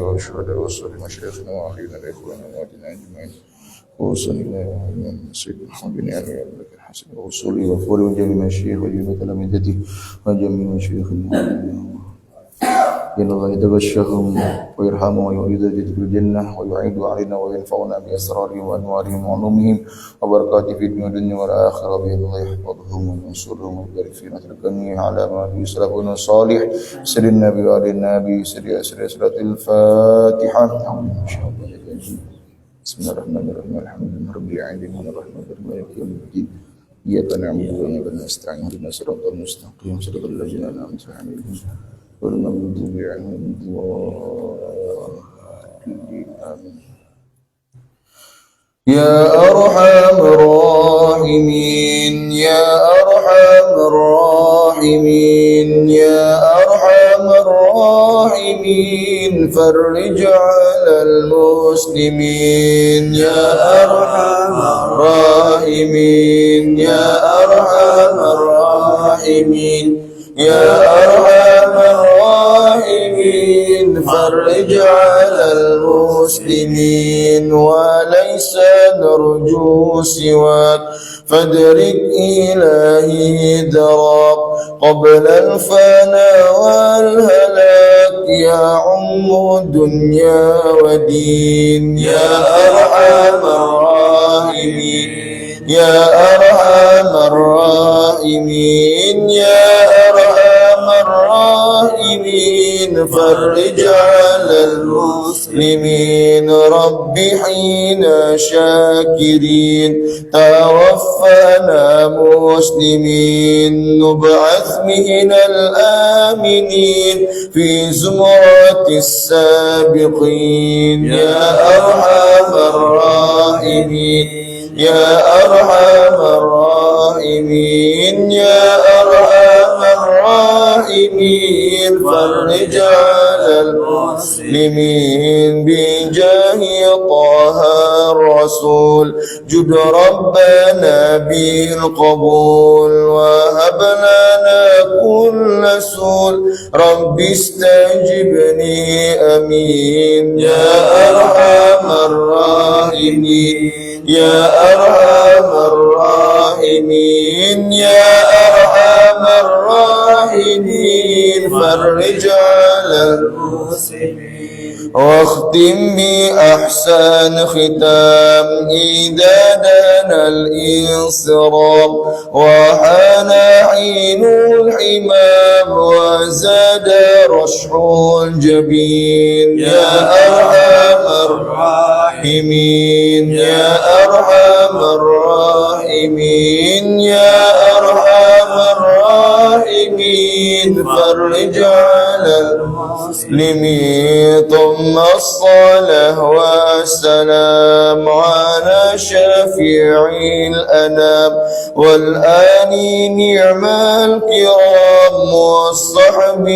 والشهداء والصالحين مشايخنا وأخينا الإخوان وأمواتنا أجمعين وصل إلى سيد محمد بن علي بن الحسن وصولي وفوري وجميع الشيخ وجميع تلامذته وجميع مشايخ المسلمين إن الله يتغشهم ويرحمهم ويعيد في الجنة ويعيد علينا وينفعنا بأسرارهم وأنوارهم وعلومهم وبركاته في الدنيا والآخرة بإذن الله يحفظهم وينصرهم ويبارك في نصر الجميع على ما به سلفنا الصالح سر النبي وآل النبي سر سورة الفاتحة بسم الله الرحمن الرحيم الحمد لله رب العالمين الرحمن الرحيم مالك يوم الدين إياك نعبد وإياك نستعين اهدنا الصراط المستقيم صراط الذين أنعمت عليهم غير المغضوب عليهم آمين. يا أرحم الراحمين يا أرحم الراحمين يا أرحم الراحمين فرج على المسلمين يا أرحم الراحمين يا أرحم الراحمين يا أرحم الراحمين فرج على المسلمين وليس نرجو سواك فادرك إلهي دراك قبل الفناء والهلاك يا عم الدنيا ودين يا أرحم الراحمين يا أرحم الراحمين يا أرحم الراحمين فرج على المسلمين رب حين شاكرين توفنا مسلمين نبعث من الآمنين في زمرة السابقين يا أرحم الراحمين يا أرحم الراحمين يا أرحم الراحمين فرج على المسلمين بجاه طه الرسول جد ربنا بالقبول وهب لنا كل سول رب استجبني أمين يا أرحم الراحمين يا أرحم الراحمين يا أرحم الراحمين فرج على المسلمين واختم بأحسن ختام إذا دنا الانصرام وحان حين الحمام وزاد رشح الجبين يا أرحم الراحمين يا أرحم الراحمين يا أرحم الراحمين فرج على المسلمين ثم الصلاة والسلام على شفيع الأنام والآل نعم الكرام والصحب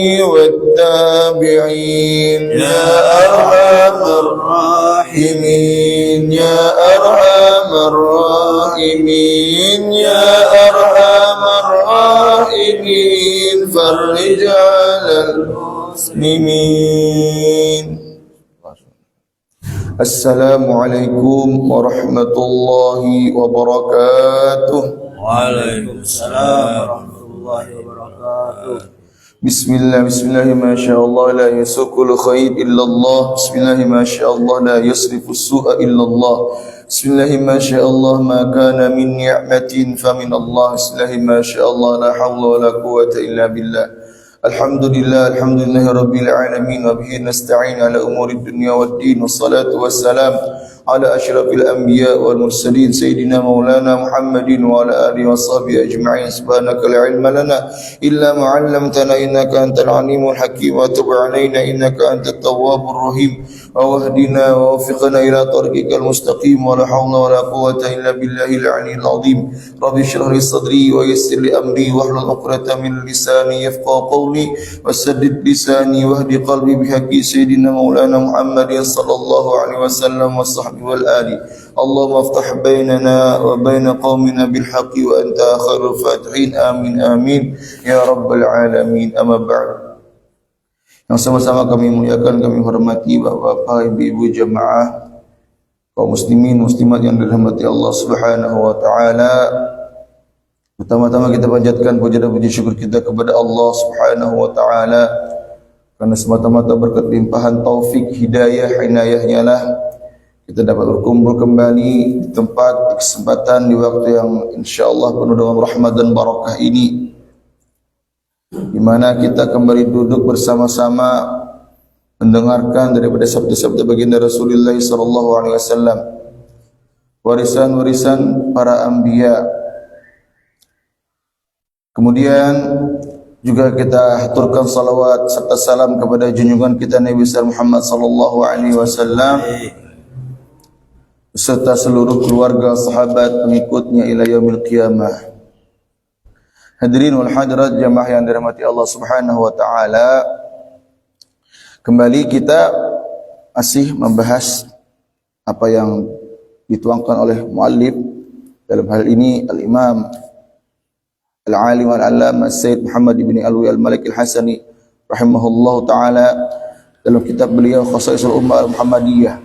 والتابعين يا أرحم الراحمين يا أرحم الراحمين يا أرحم الراحمين فرج على المسلمين. السلام عليكم ورحمة الله وبركاته. وعليكم السلام ورحمة الله وبركاته. بسم الله ما شاء الله لا يسوق الخير إلا الله. بسم الله ما شاء الله لا يصرف السوء إلا الله. بسم الله ما شاء الله ما كان من نعمة فمن الله. بسم الله ما شاء الله لا حول ولا قوة إلا بالله. الحمد لله رب العالمين وبه نستعين على أمور الدنيا والدين والصلاة والسلام على أشرف الأنبياء والمرسلين سيدنا مولانا محمد وعلى آله وصحبه أجمعين. سبحانك لا علم لنا إلا ما علمتنا إنك أنت العليم الحكيم وتب علينا إنك أنت التواب الرحيم واهدنا ووفقنا إلى طريقك المستقيم ولا حول ولا قوة إلا بالله العلي العظيم. رب اشرح لي صدري ويسر لي أمري واحلل عقدة من لساني يفقهوا قولي وسدد لساني واهد قلبي بحق سيدنا مولانا محمد صلى الله عليه وسلم والصحبه والآل. اللهم افتح بيننا وبين قومنا بالحق وأنت خير الفاتحين. آمين آمين يا رب العالمين. أما بعد yang sama-sama kami muliakan, kami hormati bapak-bapak, ibu-ibu jamaah, kaum muslimin muslimat yang dirahmati Allah Subhanahu wa taala. Pertama-tama kita panjatkan puja dan puji syukur kita kepada Allah Subhanahu wa taala karena semata-mata berkat limpahan taufik hidayah inayahnya lah kita dapat berkumpul kembali di tempat, di kesempatan, di waktu yang insyaallah penuh dengan rahmat dan barakah ini, di mana kita kembali duduk bersama-sama mendengarkan daripada sabda-sabda baginda Rasulullah sallallahu alaihi wasallam, warisan-warisan para anbiya. Kemudian juga kita haturkan salawat serta salam kepada junjungan kita Nabi besar Muhammad sallallahu alaihi wasallam beserta seluruh keluarga, sahabat, pengikutnya ila yaumil qiyamah. Hadirin wal hadirat jamaah yang dirahmati Allah Subhanahu wa taala. Kembali kita masih membahas apa yang dituangkan oleh muallif, dalam hal ini al-Imam Al-Alim Al-Allamah Sayyid Muhammad ibn Alwi Al-Malik Al-Hasani rahimahullahu taala dalam kitab beliau Khasaisul Ummah Al-Muhammadiyah.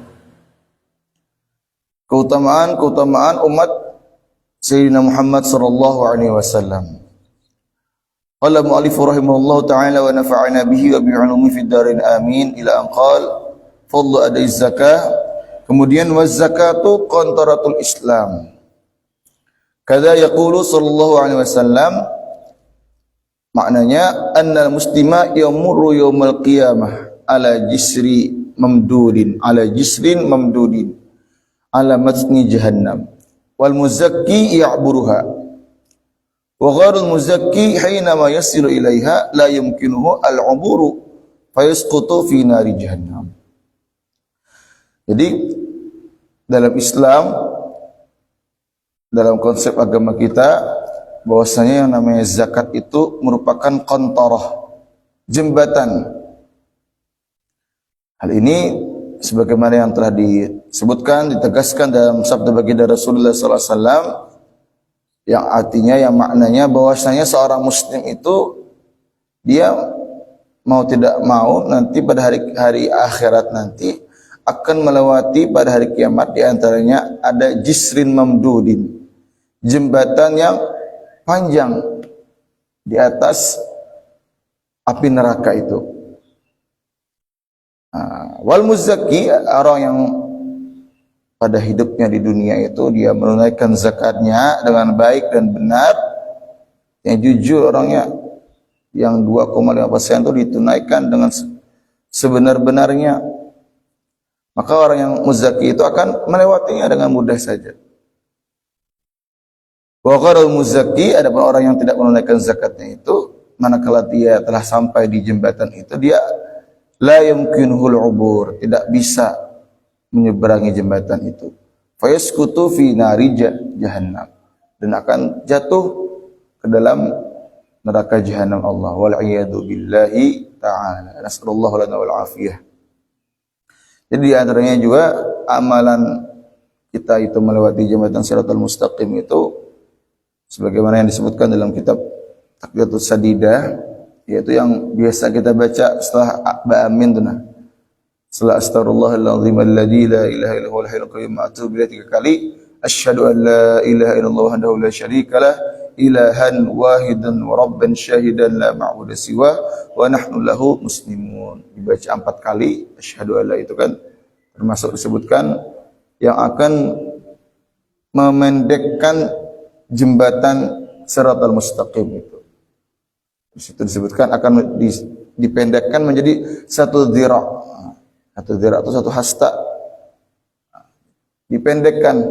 Keutamaan umat Sayyidina Muhammad sallallahu alaihi wasallam. Qala mu'allif rahimahullahu ta'ala wa nafa'ana bihi wa bi'ulumi fid darin amin ila an qala fadlu adai zakah. Kemudian waz zakatu qantaratul Islam. Kadza yaqulu sallallahu alaihi wasallam, maknanya annal muslima yamurru yaumal qiyamah ala jisrin mamdudin ala matni jahannam wal muzakki ya'buruha wa gharul muzakki hinama yasilu ilaiha la yumkinuhu al-'uburu fayasqutu fi nari jahannam. Jadi dalam Islam, dalam konsep agama kita, bahwasanya yang namanya zakat itu merupakan qantarah, jembatan. Hal ini sebagaimana yang telah disebutkan, ditegaskan dalam sabda baginda Rasulullah sallallahu alaihi wasallam, yang artinya, yang maknanya bahwasanya seorang muslim itu dia mau tidak mau nanti pada hari akhirat nanti akan melewati pada hari kiamat, di antaranya ada jisrin mamdudin, jembatan yang panjang di atas api neraka itu. Wal muzakki, orang yang pada hidupnya di dunia itu dia menunaikan zakatnya dengan baik dan benar, yang jujur orangnya, yang 2,5% itu ditunaikan dengan sebenar-benarnya, maka orang yang muzakki itu akan melewatinya dengan mudah saja. Wa gharul muzakki, adapun orang yang tidak menunaikan zakatnya itu, manakala dia telah sampai di jembatan itu, dia la yumkinuhul 'ubur, tidak bisa menyeberangi jembatan itu. Fayasqutu fi nari jahannam, dan akan jatuh ke dalam neraka jahannam Allah. Wal iyadu billahi ta'ala. Nasallallahu lana wal afiyah. Jadi di antaranya juga amalan kita itu melewati jembatan Shiratal Mustaqim itu sebagaimana yang disebutkan dalam kitab Taqdiyatus Sadidah, yaitu yang biasa kita baca setelah ba'amin tu nah. Setelah astaghfirullahaladzim alladzi la ilaha illa huwal hayyul qayyum atubu ilaihi 3 kali, asyhadu an la ilaha illallah wahdahu la syarikalah ilahan wahidan wa rabban syahidan la ma'budu siwa wa nahnu lahu muslimun. Dibaca 4 kali asyhadu alla, itu kan termasuk disebutkan yang akan memendekkan jembatan Shiratal Mustaqim itu. Di situ disebutkan akan dipendekkan menjadi 1 dhira'. 1 dhira' itu 1 hasta. Dipendekkan.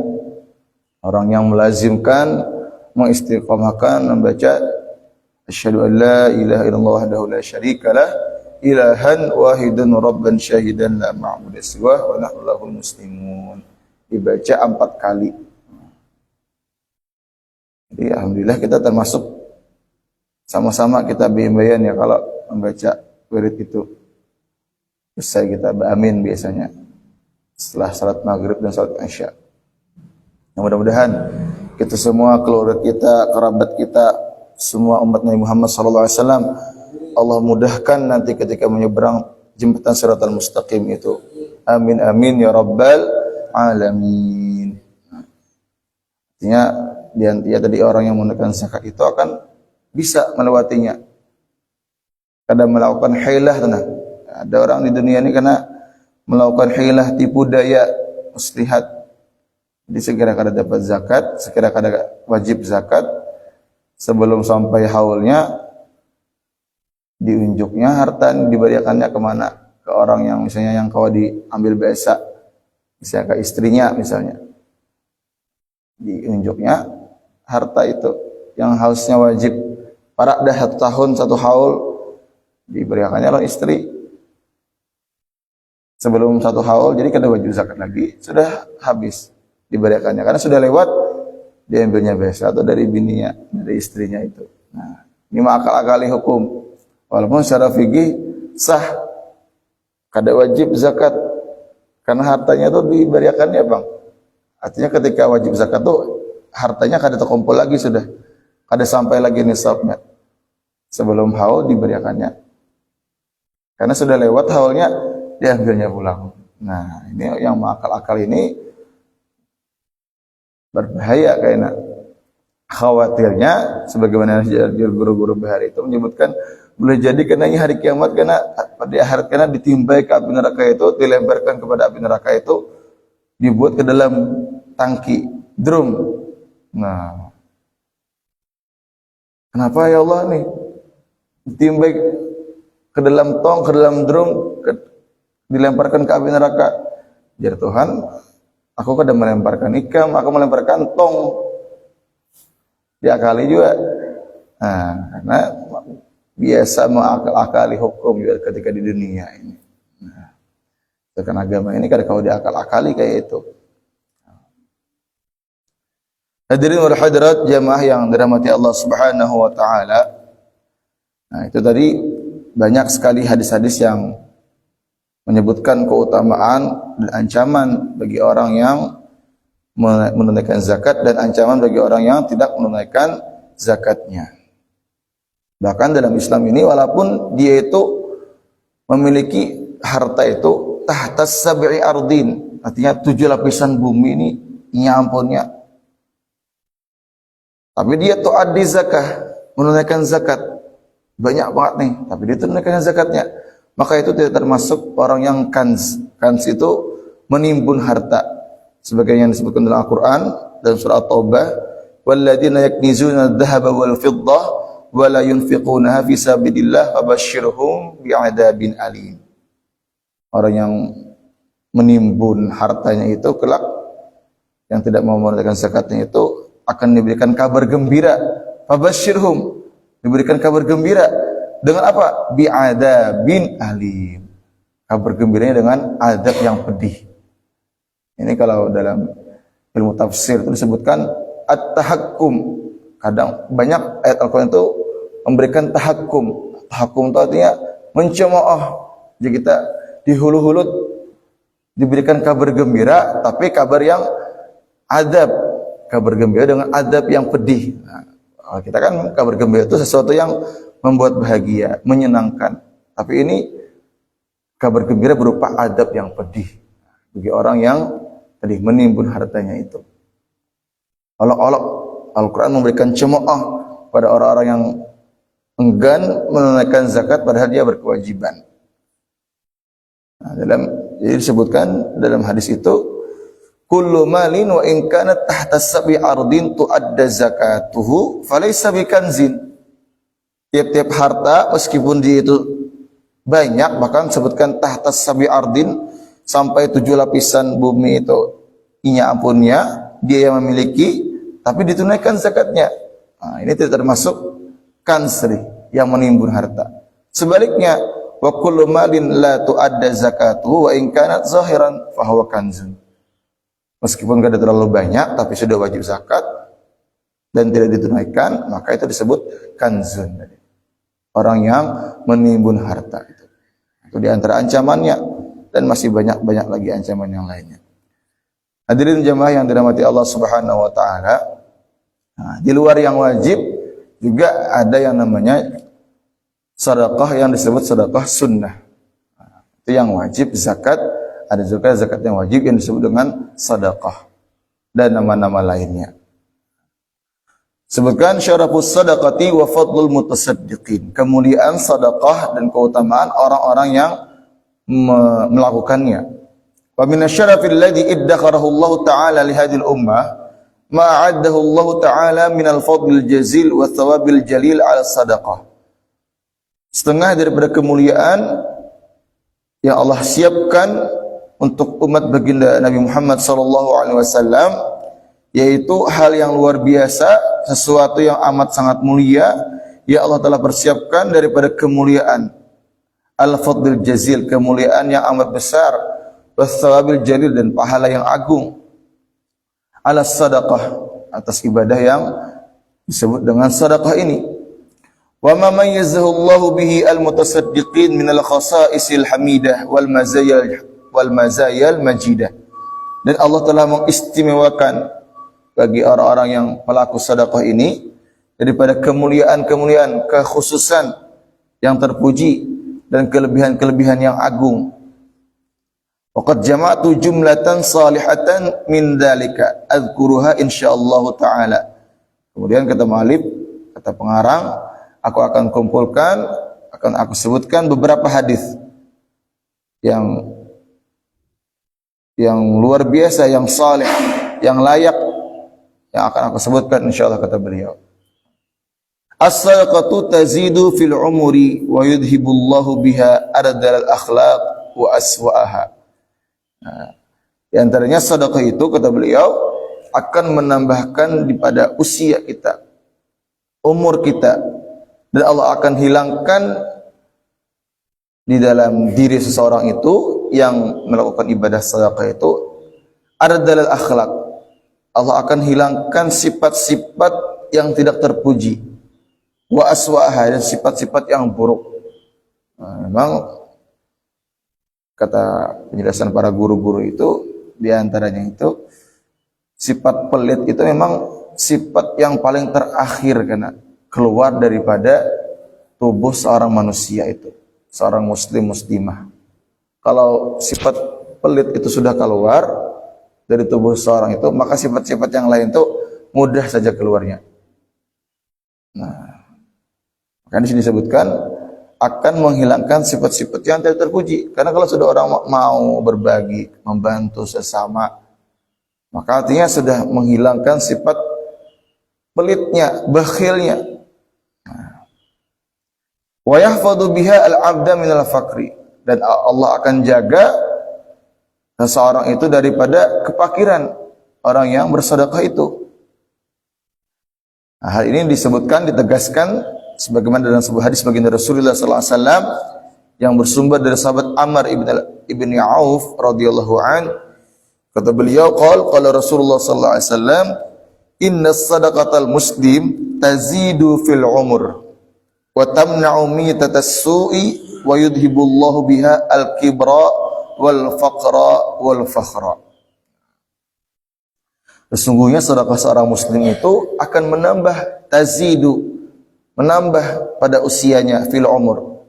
Orang yang melazimkan, mengistiqamahkan membaca asyhadu an la ilaha illallah wahdahu la syarikalah ilahan wahidan rabban syahidan la ma'budu siwa wa nahnu lahul muslimun. Dibaca 4 kali. Jadi alhamdulillah kita termasuk sama-sama kita bimbingan ya kalau membaca wirid itu. Selesai kita beramin biasanya setelah salat maghrib dan salat isya. Mudah-mudahan kita semua, keluarga kita, kerabat kita, semua umat Nabi Muhammad sallallahu alaihi wasallam, Allah mudahkan nanti ketika menyeberang jembatan Shiratal Mustaqim itu. Amin amin ya rabbal alamin. Artinya dia tadi orang yang menunaikan zakat itu akan bisa melewatinya. Kadang melakukan hilah tenang. Ada orang di dunia ini karena melakukan hilah, tipu daya, muslihat. Jadi segera kada dapat zakat, segera kada wajib zakat, sebelum sampai haulnya diunjuknya harta diberikannya kemana? Ke orang yang misalnya yang kau diambil biasa, misalnya ke istrinya misalnya. Diunjuknya harta itu yang hausnya wajib parak dah 1 tahun 1 haul diberikannya oleh istri sebelum 1 haul, jadi kada wajib zakat lagi, sudah habis diberikannya karena sudah lewat diambilnya biasa atau dari bininya, dari istrinya itu. Nah, ini akal-akali hukum. Walaupun secara fikih sah, kada wajib zakat karena hartanya itu diberikannya bang. Artinya ketika wajib zakat itu hartanya kada terkumpul lagi sudah, kada sampai lagi nisabnya. Sebelum haul diberikannya. Karena sudah lewat haulnya diambilnya pulang. Nah, ini yang akal-akal ini berbahaya karena khawatirnya sebagaimana guru-guru bahari itu menyebutkan boleh jadi kena hari kiamat karena pada akhirat karena ditimbai ke api neraka itu, dilemparkan kepada api neraka itu, dibuat ke dalam tangki drum. Nah, kenapa ya Allah nih ditimbai ke dalam tong, ke dalam drum, dilemparkan ke api neraka? Jar Tuhan, aku kadang melemparkan ikam, aku melemparkan tong. Diakali juga. Nah, karena biasa mengakal-akali hukum juga ketika di dunia ini. Nah, tekan agama ini kadang kau diakal-akali kayak itu. Hadirin wal hadirat jamaah yang dirahmati Allah Subhanahu wa taala. Nah, itu tadi banyak sekali hadis-hadis yang menyebutkan keutamaan dan ancaman bagi orang yang menunaikan zakat dan ancaman bagi orang yang tidak menunaikan zakatnya. Bahkan dalam Islam ini walaupun dia itu memiliki harta itu tahtas sab'i ardin, artinya 7 lapisan bumi ini nyampunnya. Tapi dia tu'addi zakah, menunaikan zakat. Banyak banget nih, tapi dia tunaikan zakatnya. Maka itu tidak termasuk orang yang kanz. Kanz itu menimbun harta. Sebagaimana yang disebutkan dalam Al-Quran dalam surah At-Taubah, walladzina yaknizuna adh-dhahaba wal fiddah wa la yunfiqunaha fi sabilillah fabashshirhum bi'adzabin alim. Orang yang menimbun hartanya itu kelak yang tidak mau menunaikan zakatnya itu akan diberikan kabar gembira. Fabashshirhum, diberikan kabar gembira dengan apa? Bi'adzabin alim. Kabar gembiranya dengan azab yang pedih. Ini kalau dalam ilmu tafsir itu disebutkan at-tahakkum. Kadang banyak ayat Al-Quran itu memberikan tahakkum. Tahakkum itu artinya mencemooh. Jadi kita dihulu-hulu diberikan kabar gembira, tapi kabar yang azab. Kabar gembira dengan azab yang pedih. Nah, kita kan kabar gembira itu sesuatu yang membuat bahagia, menyenangkan. Tapi ini kabar gembira berupa azab yang pedih bagi orang yang tadi menimbun hartanya itu. Allah Al-Quran memberikan cemooh pada orang-orang yang enggan menunaikan zakat padahal dia berkewajiban. Nah, jadi disebutkan dalam hadis itu, kullu malin wa in kanat tahta sab'i ardin tu'adda zakatuhu falaysa bikanzin. Tiap-tiap harta meskipun dia itu banyak, bahkan sebutkan tahta sab'i ardin, sampai 7 lapisan bumi itu inya ampunnya, dia yang memiliki, tapi ditunaikan zakatnya. Nah, ini tidak termasuk kansri yang menimbun harta. Sebaliknya, wa kullu malin la tu'adda zakatuhu wa in kanat zahiran fa huwa kanzun. Meskipun tidak terlalu banyak tapi sudah wajib zakat dan tidak ditunaikan, maka itu disebut kanzun. Orang yang menimbun harta itu. Itu di antara ancamannya. Dan masih banyak lagi ancaman yang lainnya. Hadirin jamaah yang dirahmati Allah Subhanahu wa taala. Nah, di luar yang wajib juga ada yang namanya sedekah yang disebut sedekah sunnah. Itu yang wajib zakat, ada juga zakat yang wajib yang disebut dengan sedekah dan nama-nama lainnya. Sebutkan syarafus sadaqati wa fadlul mutasaddiqin, kemuliaan sedekah dan keutamaan orang-orang yang melakukannya. Wa min asy-syarafil ladzi iddakharahu Allah taala li hadhihi al-ummah ma a'addahu Allah taala min al-fadlil jazil wa thawabil jalil 'ala sadaqah. Setengah daripada kemuliaan yang Allah siapkan untuk umat baginda Nabi Muhammad sallallahu alaihi wasallam, yaitu hal yang luar biasa, sesuatu yang amat sangat mulia yang Allah telah persiapkan daripada kemuliaan al-fadlil jazil, kemuliaan yang amat besar, was-thawabil jalil, dan pahala yang agung, ala sadaqah, atas ibadah yang disebut dengan sedekah ini. Wa ma mayyazahu Allah bihi al-mutasaddiqin min al-khasa'isil hamidah wal mazayal majidah. Dan Allah telah mengistimewakan bagi orang-orang yang pelaku sedekah ini daripada kemuliaan-kemuliaan, kekhususan yang terpuji dan kelebihan-kelebihan yang agung. Waqad jama'tu jumlatan salihatan min dzalika adzkuruha insyaallah taala. Kemudian kata muallif, kata pengarang, aku akan kumpulkan, akan aku sebutkan beberapa hadis yang luar biasa, yang saleh, yang layak, yang akan aku sebutkan insyaallah, kata beliau. As-sadaqatu tazidu fil umuri wa yudhibullahu biha ardal akhlaq wa aswa'aha. Nah, di antaranya sedekah itu, kata beliau, akan menambahkan pada usia kita, umur kita, dan Allah akan hilangkan di dalam diri seseorang itu yang melakukan ibadah sedekah itu ardal akhlaq. Allah akan hilangkan sifat-sifat yang tidak terpuji, wa aswa'aha, dan sifat-sifat yang buruk. Nah, memang kata penjelasan para guru-guru itu, di antaranya itu sifat pelit itu memang sifat yang paling terakhir karena keluar daripada tubuh seorang manusia itu, seorang muslim muslimah. Kalau sifat pelit itu sudah keluar dari tubuh seorang itu, maka sifat-sifat yang lain itu mudah saja keluarnya. Nah, maka di sini disebutkan akan menghilangkan sifat-sifat yang tidak terpuji. Karena kalau sudah orang mau berbagi, membantu sesama, maka artinya sudah menghilangkan sifat pelitnya, bakhilnya. Wa yahfadhu biha al-'abda min al-faqri, dan Allah akan jaga seseorang itu daripada kepakiran, orang yang bersedekah itu. Nah, hal ini disebutkan, ditegaskan sebagaimana dalam sebuah hadis baginda Rasulullah sallallahu alaihi wasallam yang bersumber dari sahabat Amr ibn Auf radhiyallahu an. Kata beliau, qala Rasulullah sallallahu alaihi wasallam, inna sadaqatal muslim tazidu fil umur wa tamna'u mitatas su'i wa yudhibullahu biha al-kibra wal faqra wal fakhra. Sesungguhnya sedekah seorang muslim itu akan menambah, tazidu, menambah pada usianya fil umur,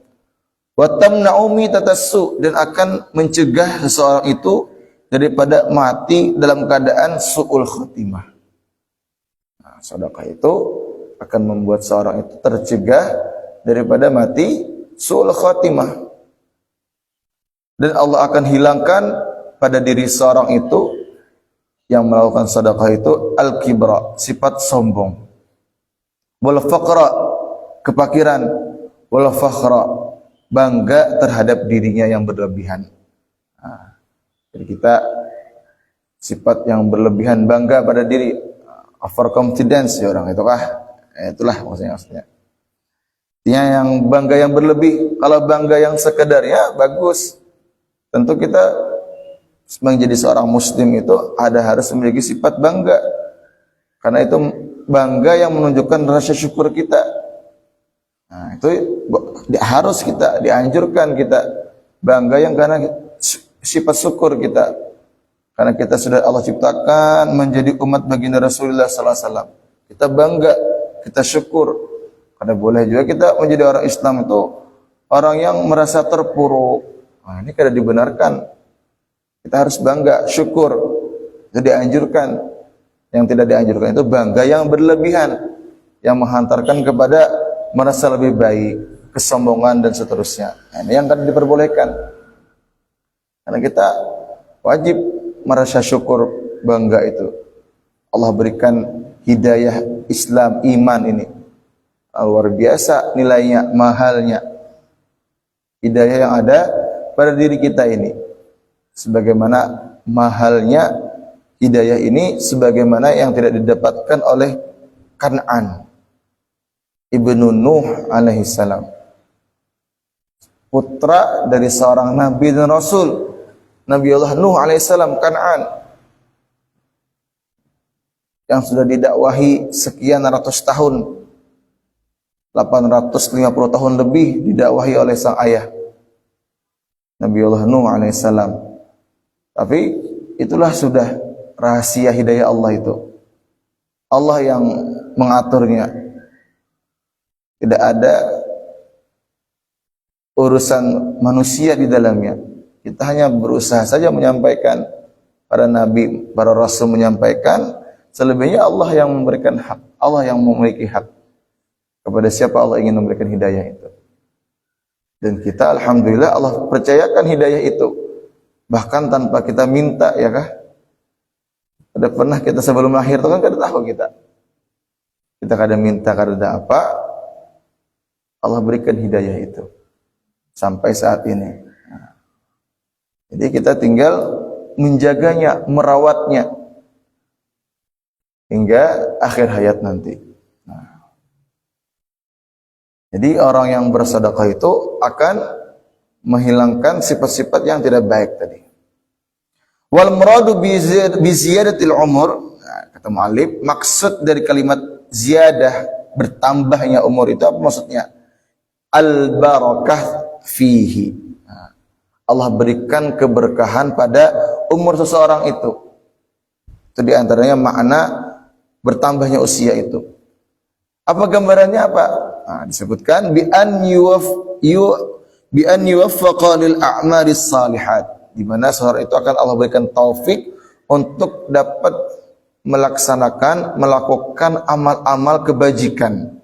wa tamna'u mitatassu, dan akan mencegah seseorang itu daripada mati dalam keadaan su'ul khatimah. Nah, sedekah itu akan membuat seorang itu tercegah daripada mati su'ul khatimah. Dan Allah akan hilangkan pada diri seorang itu yang melakukan sedekah itu al-kibra, sifat sombong, wal faqra, kepakiran, wal fakhra, bangga terhadap dirinya yang berlebihan. Nah, jadi kita sifat yang berlebihan, bangga pada diri, overconfidence ya orang itu kah? Itulah maksudnya. Artinya yang bangga yang berlebih. Kalau bangga yang sekedar ya bagus. Tentu kita menjadi seorang muslim itu harus memiliki sifat bangga. Karena itu bangga yang menunjukkan rasa syukur kita. Nah, itu harus kita dianjurkan kita bangga yang karena sifat syukur kita. Karena kita sudah Allah ciptakan menjadi umat baginda Rasulullah sallallahu alaihi wasallam. Kita bangga, kita syukur Karena boleh juga kita menjadi orang Islam itu orang yang merasa terpuruk. Nah, ini kada dibenarkan. Kita harus bangga, syukur. Itu dianjurkan. Yang tidak dianjurkan itu bangga yang berlebihan, yang menghantarkan kepada merasa lebih baik, kesombongan dan seterusnya. Nah, ini yang kada diperbolehkan. Karena kita wajib merasa syukur, bangga itu. Allah berikan hidayah Islam, iman ini. Luar biasa nilainya, mahalnya. Hidayah yang ada pada diri kita ini. Sebagaimana mahalnya hidayah ini, sebagaimana yang tidak didapatkan oleh Kan'an ibnu Nuh alaihissalam, putra dari seorang nabi dan rasul, Nabi Allah Nuh alaihissalam, Kan'an, yang sudah didakwahi sekian ratus tahun, 850 tahun lebih didakwahi oleh sang ayah Nabi Allah Nuh alaihissalam. Tapi itulah sudah rahasia hidayah Allah itu. Allah yang mengaturnya. Tidak ada urusan manusia di dalamnya. Kita hanya berusaha saja menyampaikan, para nabi, para rasul menyampaikan, selebihnya Allah yang memberikan hak, Allah yang memiliki hak. Kepada siapa Allah ingin memberikan hidayah itu. Dan kita alhamdulillah Allah percayakan hidayah itu. Bahkan tanpa kita minta, ya kah? Ada pernah kita sebelum lahir itu kan kada tahu kita. Kita kada minta, kada ada apa. Allah berikan hidayah itu. Sampai saat ini. Nah, jadi kita tinggal menjaganya, merawatnya. Hingga akhir hayat nanti. Jadi orang yang bersedekah itu akan menghilangkan sifat-sifat yang tidak baik tadi. Wal muradu bi ziyadatil umur, kata muallif, maksud dari kalimat ziyadah, bertambahnya umur itu apa maksudnya? Al barakah fihi. Allah berikan keberkahan pada umur seseorang itu. Itu di antaranya makna bertambahnya usia itu. Apa gambarannya apa? Nah, disebutkan bi an yuwaffaqa lil a'malis salihat, di mana seorang itu akan Allah berikan taufik untuk dapat melakukan amal-amal kebajikan.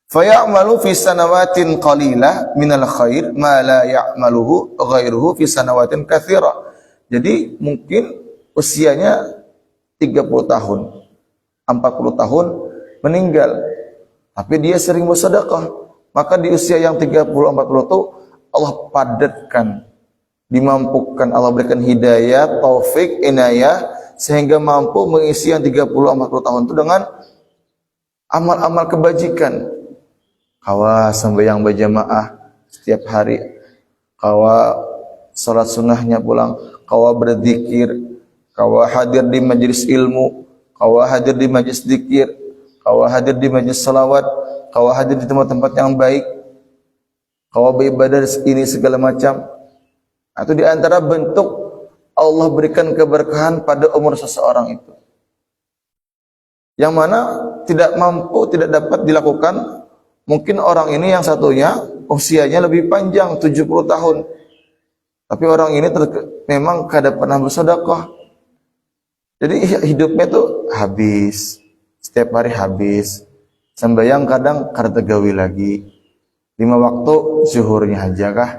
Fayamalu fi sanawatin qalilah minal khair ma la ya'maluhu ghairuhu fi sanawatin katsira. Jadi mungkin usianya 30 tahun, 40 tahun meninggal, tapi dia sering bersedekah, maka di usia yang 30-40 itu Allah padatkan, dimampukan, Allah berikan hidayah, taufik, inayah, sehingga mampu mengisi yang 30-40 tahun itu dengan amal-amal kebajikan. Kawa sembahyang berjamaah setiap hari, kawa salat sunnahnya pulang, kawa berzikir, kawa hadir di majelis ilmu, kawa hadir di majelis zikir, kawa hadir di majelis salawat, kawa hadir di tempat-tempat yang baik, kawa beribadah ini segala macam. Itu di antara bentuk Allah berikan keberkahan pada umur seseorang itu, yang mana tidak mampu, tidak dapat dilakukan. Mungkin orang ini yang satunya usianya lebih panjang, 70 tahun, tapi orang ini memang kada pernah bersedekah. Jadi hidupnya itu habis, setiap hari habis. Sembahyang kadang kada tegawi lagi. 5 waktu, zuhurnya aja kah,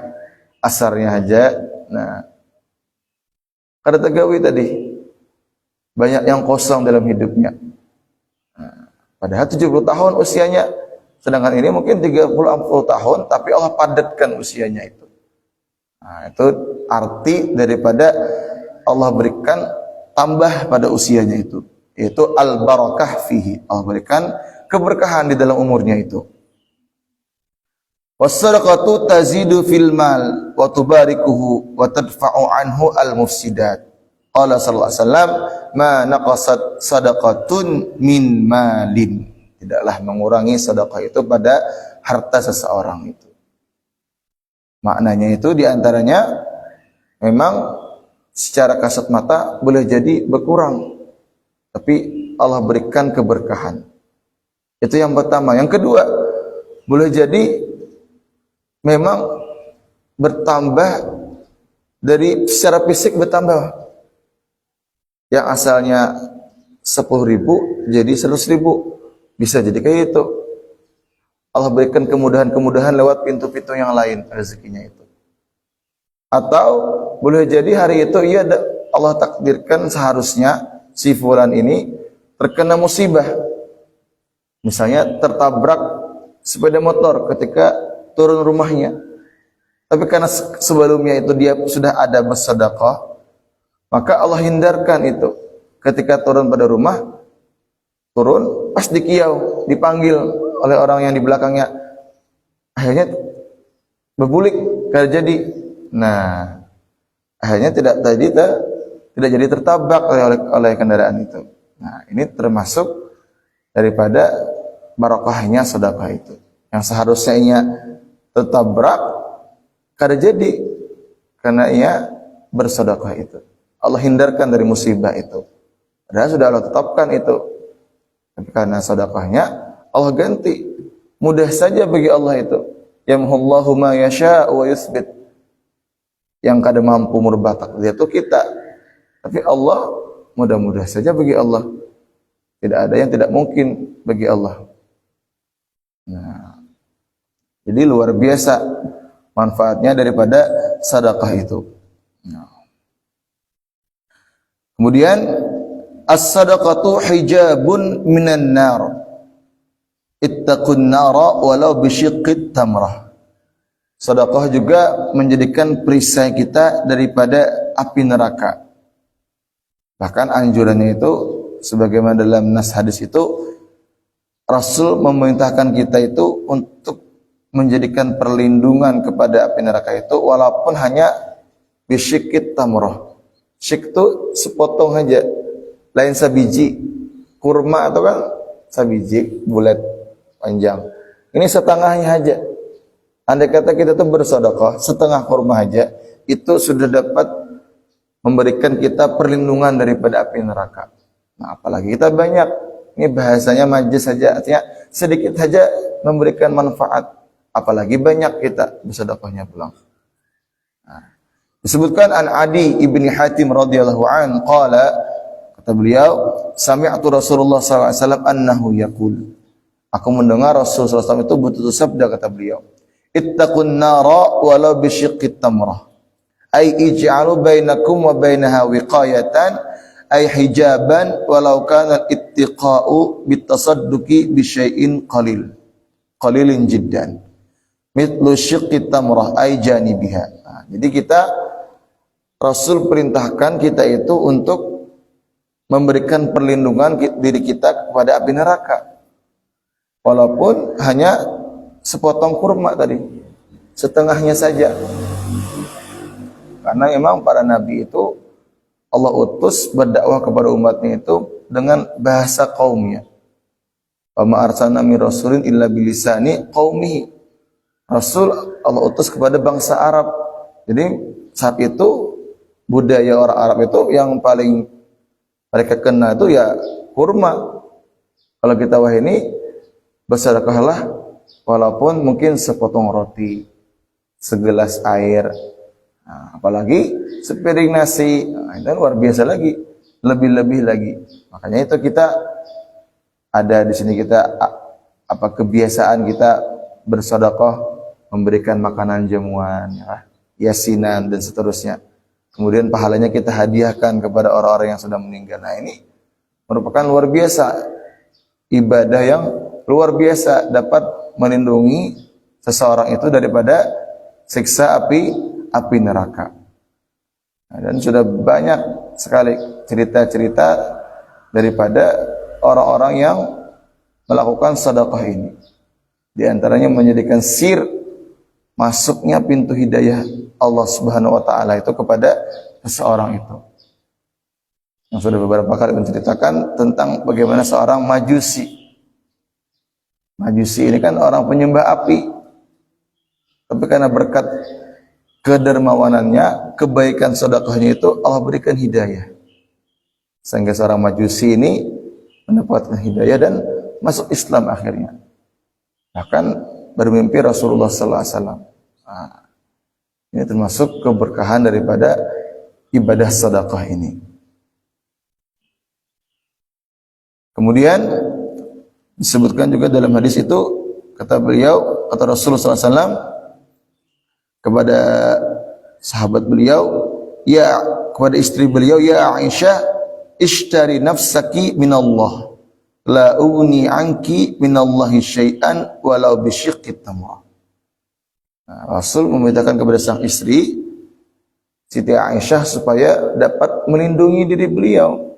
asarnya aja. Nah, kada tegawi tadi. Banyak yang kosong dalam hidupnya. Nah, padahal 70 tahun usianya. Sedangkan ini mungkin 30-40 tahun, tapi Allah padatkan usianya itu. Nah, itu arti daripada Allah berikan tambah pada usianya itu, yaitu al-barakah fihi. Allah berikan keberkahan di dalam umurnya itu. Was-sadaqatu tazidu fil mal wa tubarikuhu wa tadfa'u anhu al-mufsidat. Qala sallallahu alaihi wasallam, ma naqasat sadaqatun min malin. Tidaklah mengurangi sedekah itu pada harta seseorang itu. Maknanya itu diantaranya memang secara kasat mata boleh jadi berkurang, tapi Allah berikan keberkahan. Itu yang pertama. Yang kedua, boleh jadi memang bertambah dari secara fisik bertambah. Yang asalnya 10.000 jadi 100.000. Bisa jadi kayak itu. Allah berikan kemudahan-kemudahan lewat pintu-pintu yang lain rezekinya itu. Atau boleh jadi hari itu Allah takdirkan seharusnya si fulan ini terkena musibah. Misalnya tertabrak sepeda motor ketika turun rumahnya. Tapi karena sebelumnya itu dia sudah ada bersedekah, maka Allah hindarkan itu. Ketika turun pada rumah, turun pas di kiau, dipanggil oleh orang yang di belakangnya. Akhirnya berbulik, tidak jadi. Nah, akhirnya tidak jadi tertabrak oleh kendaraan itu. Nah, ini termasuk daripada barokahnya sedekah itu. Yang seharusnya tertabrak, kada jadi karena ia bersedekah itu. Allah hindarkan dari musibah itu. Padahal sudah Allah tetapkan itu. Tapi karena sedekahnya Allah ganti. Mudah saja bagi Allah itu. Yamhullahu ma yasha wa yutsbit. Yang kada mampu merubah takdir itu kita. Tapi Allah mudah-mudah saja bagi Allah. Tidak ada yang tidak mungkin bagi Allah. Nah, jadi luar biasa manfaatnya daripada sedekah itu. Nah. Kemudian as-sadaqatu hijabun minan nar. Ittaqun nara walau bisyiqqit tamrah. Sedekah juga menjadikan perisai kita daripada api neraka. Bahkan anjurannya itu sebagaimana dalam nas hadis itu Rasul memerintahkan kita itu untuk menjadikan perlindungan kepada api neraka itu walaupun hanya bisyiqqit tamrah. Syik itu sepotong aja, lain sabiji. Kurma atau kan sabiji bulat panjang. Ini setengahnya aja. Andai kata kita tuh bersedekah setengah kurma aja, itu sudah dapat memberikan kita perlindungan daripada api neraka. Nah, apalagi kita banyak. Ini bahasanya majaz saja, artinya sedikit saja memberikan manfaat. Apalagi banyak kita bersedekahnya pulang. Nah, disebutkan an Adi ibni Hatim radhiyallahu an qala, kata beliau, sami'tu Rasulullah sallallahu alaihi wasallam annahu yaqul. Aku mendengar Rasulullah SAW itu bertutur sabda, kata beliau, ittaqun nara walau bisyiqqit tamrah. Ai ij'alu bainakum wa bainaha wiqayatan, ay hijaban walau kana ittiqa'u bitasadduqi bi syai'in qalilin jiddan. Mithlu syiqqit tamrah ay janibiha. Nah, jadi Rasul perintahkan kita itu untuk memberikan perlindungan diri kita kepada api neraka. Walaupun hanya sepotong kurma tadi, setengahnya saja. Karena memang para nabi itu Allah utus berdakwah kepada umatnya itu dengan bahasa kaumnya. Wa ma arsalna min rasulin illa bilisani qaumihi. Rasul Allah utus kepada bangsa Arab. Jadi saat itu budaya orang Arab itu yang paling mereka kenal itu ya kurma. Kalau kita wah ini bersedekahlah walaupun mungkin sepotong roti, segelas air. Nah, apalagi sepiring nasi, nah, itu luar biasa lagi, lebih-lebih lagi. Makanya itu kita ada di sini kita kebiasaan kita bersedekah, memberikan makanan jamuan, ya, yasinan dan seterusnya. Kemudian pahalanya kita hadiahkan kepada orang-orang yang sudah meninggal. Nah, ini merupakan luar biasa ibadah yang luar biasa dapat melindungi seseorang itu daripada siksa api neraka. Nah, dan sudah banyak sekali cerita-cerita daripada orang-orang yang melakukan sedekah ini. Di antaranya menjadikan sir masuknya pintu hidayah Allah Subhanahu wa taala itu kepada seseorang itu. Yang sudah beberapa kali menceritakan tentang bagaimana seorang Majusi. Majusi ini kan orang penyembah api. Tapi karena berkat kedermawanannya, kebaikan sedekahnya itu Allah berikan hidayah. Sehingga seorang Majusi ini mendapatkan hidayah dan masuk Islam akhirnya. Bahkan bermimpi Rasulullah sallallahu alaihi wasallam. Nah, ini termasuk keberkahan daripada ibadah sedekah ini. Kemudian disebutkan juga dalam hadis itu, kata beliau, kata Rasulullah sallallahu alaihi wasallam kepada sahabat beliau, ya, kepada istri beliau, ya Aisyah, ishtari nafsaki minallah, la ugni anki minallahi syai'an walau bisyiqqit tamr. Nah, Rasul memerintahkan kepada sang istri Siti Aisyah supaya dapat melindungi diri beliau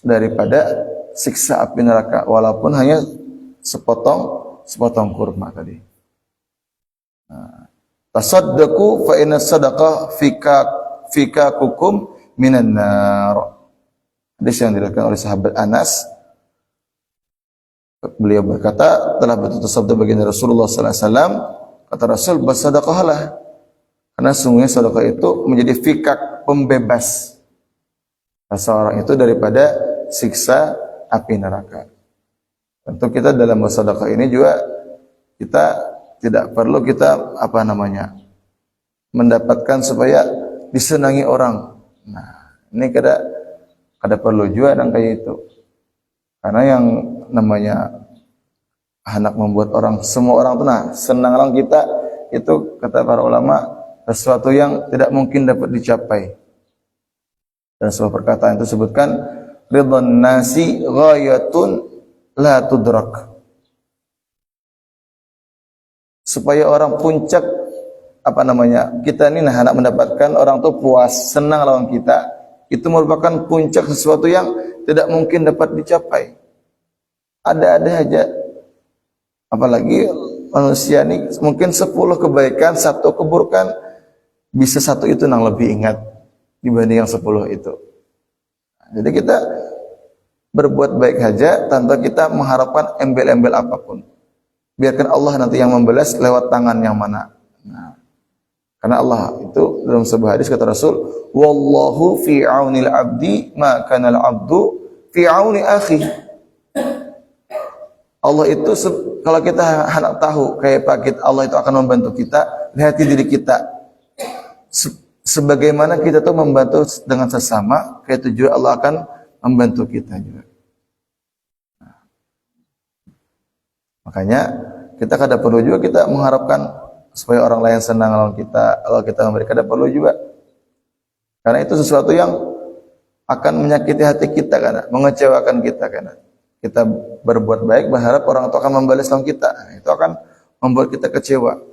daripada siksa api neraka walaupun hanya sepotong kurma tadi. Nah, tasaddaqu fa inna sadaqah fikakukum minan nar. Hadis yang diriwayatkan oleh sahabat Anas, beliau berkata, telah betul sabda baginda Rasulullah sallallahu alaihi wasallam, kata Rasul, bersedekahlah karena sungguhnya sedekah itu menjadi fikak, pembebas seseorang itu daripada siksa api neraka. Tentu kita dalam bersedekah ini juga kita tidak perlu kita mendapatkan supaya disenangi orang. Nah, ini kada perlu juga dan kayak itu. Karena yang namanya hendak membuat semua orang tuh senang orang kita, itu kata para ulama sesuatu yang tidak mungkin dapat dicapai. Dan sebuah perkataan itu sebutkan, ridwan nasi ghayatun la tudrak. Supaya orang puncak kita ini hendak mendapatkan orang tuh puas, senang lawan kita, itu merupakan puncak sesuatu yang tidak mungkin dapat dicapai. Ada-ada aja. Apalagi manusia ini mungkin 10 kebaikan, 1 keburukan, bisa 1 itu yang lebih ingat dibanding yang 10 itu. Jadi kita berbuat baik saja tanpa kita mengharapkan embel-embel apapun. Biarkan Allah nanti yang membalas lewat tangan yang mana. Nah, karena Allah itu dalam sebuah hadis kata Rasul, wallahu fi aunil abdi ma kana al abdu fi auni akhi. Allah itu kalau kita hendak tahu kayak pakit Allah itu akan membantu kita, lihat diri kita. Sebagaimana kita tuh membantu dengan sesama, kayak itu juga Allah akan membantu kita juga. Nah, makanya kita kada perlu juga kita mengharapkan supaya orang lain senang lawan kita, kalau kita memberi kada perlu juga. Karena itu sesuatu yang akan menyakiti hati kita, karena mengecewakan kita, karena kita berbuat baik berharap orang itu akan membalas lawan kita, itu akan membuat kita kecewa.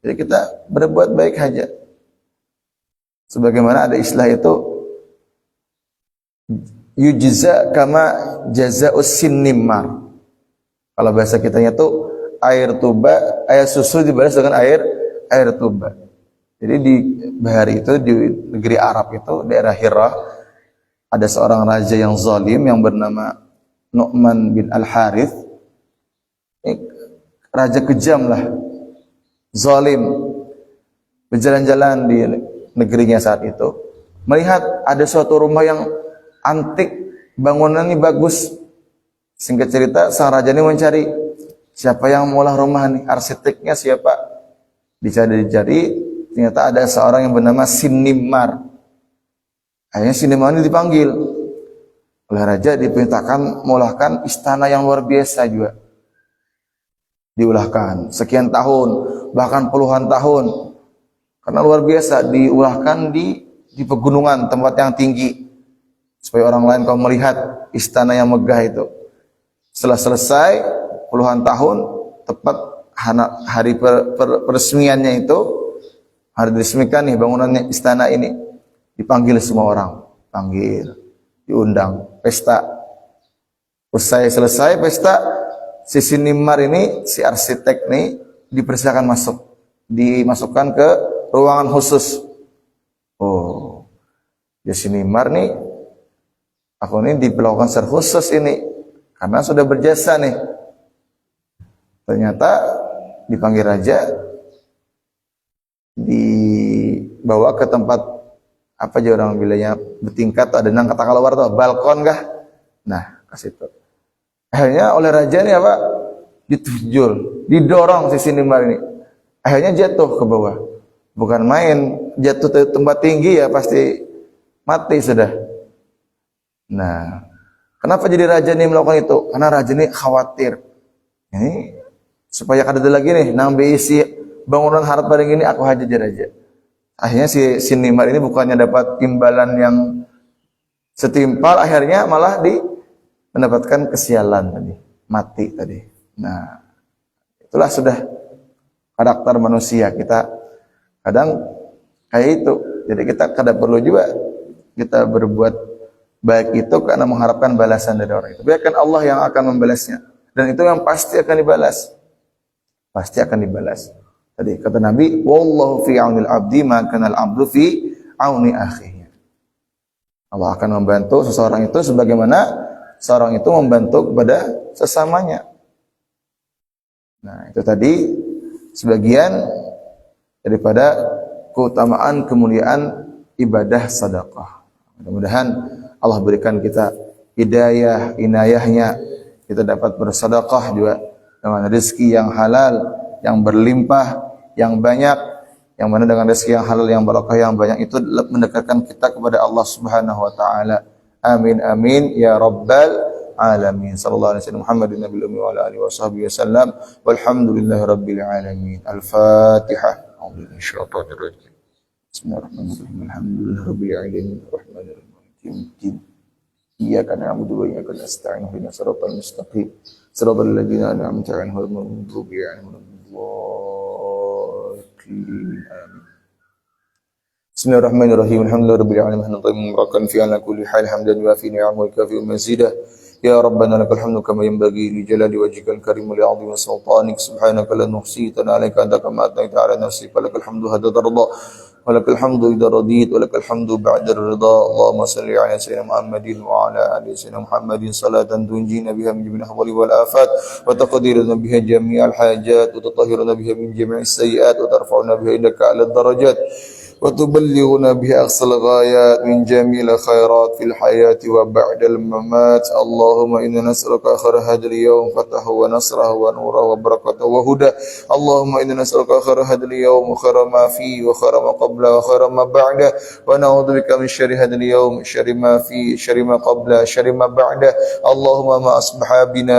Jadi kita berbuat baik saja. Sebagaimana ada istilah itu, yujza kama jazaa'us sinnimmar. Kalau bahasa kitanya itu air susu dibalas dengan air tuba. Jadi di bahari itu, di negeri Arab itu, daerah Hira, ada seorang raja yang zalim yang bernama Nu'man bin Al-Harith. Raja kejam lah, zalim. Berjalan-jalan di negerinya saat itu, melihat ada suatu rumah yang antik, bangunannya bagus. Singkat cerita, sang raja ini mencari siapa yang mengolah rumah ini, arsiteknya siapa. Dicari-cari, ternyata ada seorang yang bernama Sinnimmar. Akhirnya Sinnimmar ini dipanggil oleh raja, diperintahkan mengulahkan istana yang luar biasa juga. Diulahkan sekian tahun, bahkan puluhan tahun. Karena luar biasa, diulahkan di pegunungan, tempat yang tinggi, supaya orang lain kalau melihat istana yang megah itu. Setelah selesai puluhan tahun, tepat hari peresmiannya itu, hari diresmikan nih bangunannya istana ini, dipanggil semua orang, diundang pesta. Usai selesai pesta, si Sinnimmar ini, si arsitek ini dipersilakan dimasukkan ke ruangan khusus. Oh, ya Sinnimmar nih, aku ini diperlakukan secara khusus ini karena sudah berjasa nih. Ternyata dipanggil raja, dibawa ke tempat apa aja orang bilangnya bertingkat, ada nang kata keluar tuh balkon kah? Nah, kasih itu. Akhirnya oleh raja ini ditujul, didorong si Sinimar ini. Akhirnya jatuh ke bawah. Bukan main, jatuh ke tempat tinggi ya pasti mati sudah. Nah, kenapa jadi raja ini melakukan itu? Karena raja ini khawatir. Ini supaya kada ada lagi nih nambah isi bangunan harta paling ini aku haja jadi raja. Akhirnya si Sinimar ini bukannya dapat imbalan yang setimpal, akhirnya malah mendapatkan kesialan tadi, mati tadi. Nah, itulah sudah karakter manusia kita kadang kayak itu. Jadi kita kadang perlu juga kita berbuat baik itu karena mengharapkan balasan dari orang itu. Biarkan Allah yang akan membalasnya, dan itu yang pasti akan dibalas. Pasti akan dibalas. Tadi kata Nabi, wallahu fi aunil abdi ma kana al-abdu fi auni akhihi. Allah akan membantu seseorang itu sebagaimana seorang itu membantu kepada sesamanya. Nah, itu tadi sebagian daripada keutamaan kemuliaan ibadah sedekah. Mudah-mudahan Allah berikan kita hidayah, inayahnya, kita dapat bersedekah juga dengan rezeki yang halal, yang berlimpah, yang banyak. Yang mana dengan rezeki yang halal, yang barakah, yang banyak itu mendekatkan kita kepada Allah Subhanahu wa taala. Amin amin ya rabbal alamin. Sallallahu alaihi wasallam Muhammadin nabiyil ummi wa ala alihi washabbihi wasallam. Walhamdulillahi rabbil alamin. Al-Fatihah. A'udzu minasyaitonir rajim. Bismillahirrahmanirrahim. Alhamdulillahi rabbil alamin. Arrahmanir rahim. Iyyaka na'budu wa iyyaka nasta'in. Ihdinas siratal mustaqim. Siratal ladzina an'amta 'alaihim ghairil maghdubi 'alaihim waladdallin. Bismillahirrahmanirrahim. Alhamdulillahirabbil alamin. Hamdan mubarakan fi ala kulli hal hamdan yuafi ni'amahu wa yukafi mazidah. Ya Rabbana lakal hamdu kama yanbaghi li jalali wajhikal karim wa li 'azimi sultanik. Subhanaka la nuhsi thana'alaika anta kama athnayta 'ala nafsika. Lakal hamdu hatta tarda wa lakal hamdu idza radit wa lakal hamdu ba'da ridha. Allahumma shalli 'ala sayyidina Muhammadin wa 'ala ali sayyidina Muhammadin salatan tunjina biha min jami'il ahwali wal afat wa taqdiruna biha jami'al hajat wa tutahhiruna biha min jami'is sayyi'at wa tarfa'una biha indaka 'ala darajat وتبلغنا بها أقصى الغايات من جميع الخيرات في الحياة وبعد الممات. اللهم إنا نسألك خير هذا اليوم فتحه ونصره ونوره وبركته وهدى. اللهم إنا نسألك خير هذا اليوم وخير ما فيه وخير ما قبله وخير ما بعده ونعوذ بك من شر هذا اليوم شر ما فيه شر ما قبله شر ما بعده. اللهم ما أصبح بنا